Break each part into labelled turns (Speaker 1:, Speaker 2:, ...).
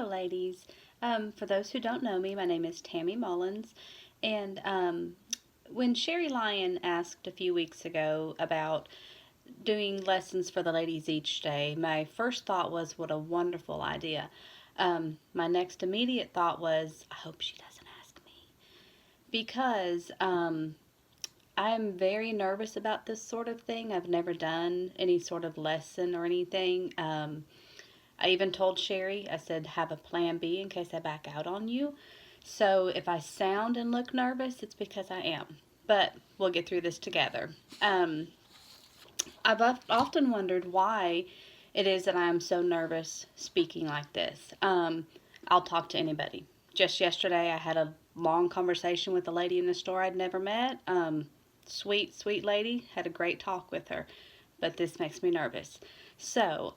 Speaker 1: Hello, ladies. For those who don't know me, my name is Tammy Mullins. And when Sherry Lyon asked a few weeks ago about doing lessons for the ladies each day, my first thought was, what a wonderful idea. My next immediate thought was, I hope she doesn't ask me. Because I am very nervous about this sort of thing. I've never done any sort of lesson or anything. I even told Sherry, I said, have a plan B in case I back out on you. So if I sound and look nervous, it's because I am. But we'll get through this together. I've often wondered why it is that I am so nervous speaking like this. I'll talk to anybody. Just yesterday, I had a long conversation with a lady in the store I'd never met. Sweet, sweet lady. Had a great talk with her. But this makes me nervous. So,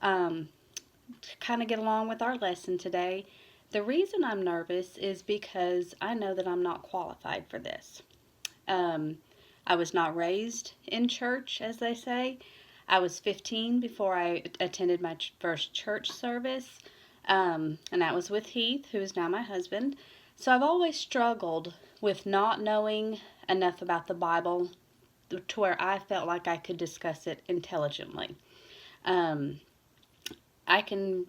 Speaker 1: to kind of get along with our lesson today, the reason I'm nervous is because I know that I'm not qualified for this. I was not raised in church, as they say. I was 15 before I attended my first church service, and that was with Heath, who is now my husband. So I've always struggled with not knowing enough about the Bible to where I felt like I could discuss it intelligently. I can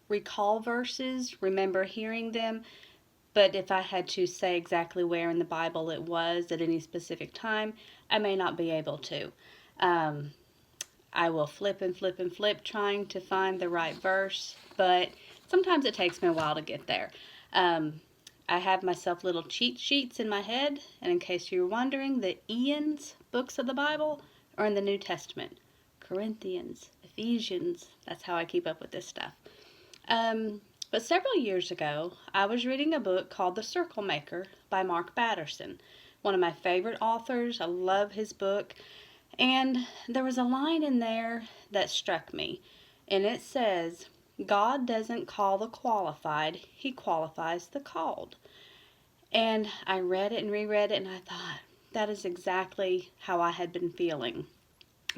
Speaker 1: recall verses, remember hearing them, but if I had to say exactly where in the Bible it was at any specific time, I may not be able to. I will flip and flip and flip trying to find the right verse, but sometimes it takes me a while to get there. I have myself little cheat sheets in my head, and in case you're wondering, the Ian's books of the Bible are in the New Testament. Corinthians, Ephesians, that's how I keep up with this stuff. But several years ago, I was reading a book called The Circle Maker by Mark Batterson, one of my favorite authors. I love his book. And there was a line in there that struck me. And it says, God doesn't call the qualified, He qualifies the called. And I read it and reread it, and I thought, that is exactly how I had been feeling.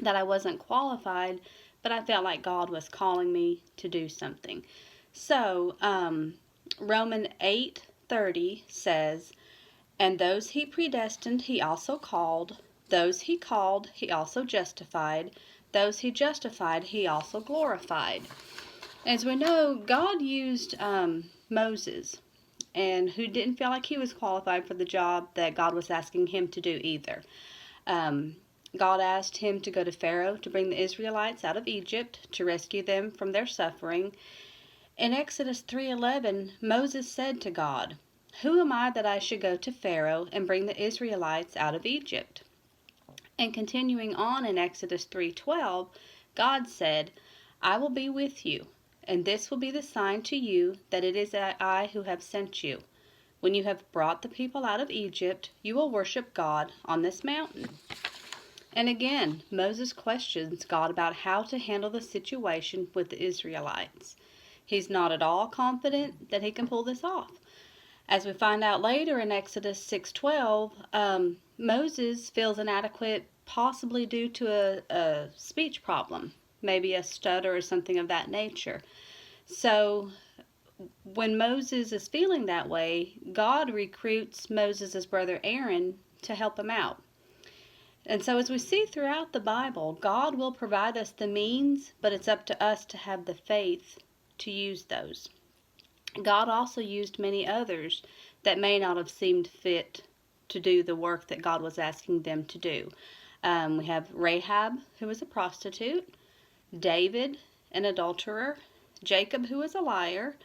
Speaker 1: That I wasn't qualified, but I felt like God was calling me to do something. So, Romans 8:30 says, and those He predestined, He also called. Those He called, He also justified. Those He justified, He also glorified. As we know, God used Moses, and who didn't feel like he was qualified for the job that God was asking him to do either. God asked him to go to Pharaoh to bring the Israelites out of Egypt to rescue them from their suffering. In Exodus 3:11, Moses said to God, who am I that I should go to Pharaoh and bring the Israelites out of Egypt? And continuing on in Exodus 3:12, God said, I will be with you, and this will be the sign to you that it is I who have sent you. When you have brought the people out of Egypt, you will worship God on this mountain. And again, Moses questions God about how to handle the situation with the Israelites. He's not at all confident that he can pull this off. As we find out later in Exodus 6:12, Moses feels inadequate, possibly due to a speech problem, maybe a stutter or something of that nature. So when Moses is feeling that way, God recruits Moses' brother Aaron to help him out. And so as we see throughout the Bible, God will provide us the means, but it's up to us to have the faith to use those. God also used many others that may not have seemed fit to do the work that God was asking them to do. We have Rahab, who was a prostitute, David, an adulterer, Jacob, who was a liar,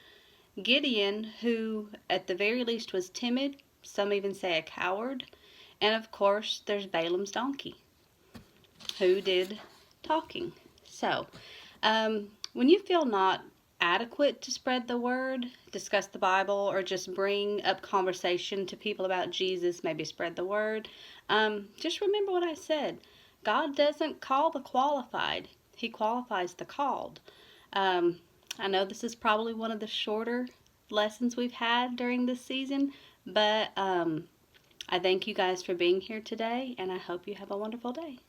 Speaker 1: Gideon, who at the very least was timid, some even say a coward, and of course there's Balaam's donkey, who did talking. So, when you feel not adequate to spread the word, discuss the Bible, or just bring up conversation to people about Jesus, maybe spread the word, just remember what I said. God doesn't call the qualified, He qualifies the called. I know this is probably one of the shorter lessons we've had during this season, but I thank you guys for being here today, and I hope you have a wonderful day.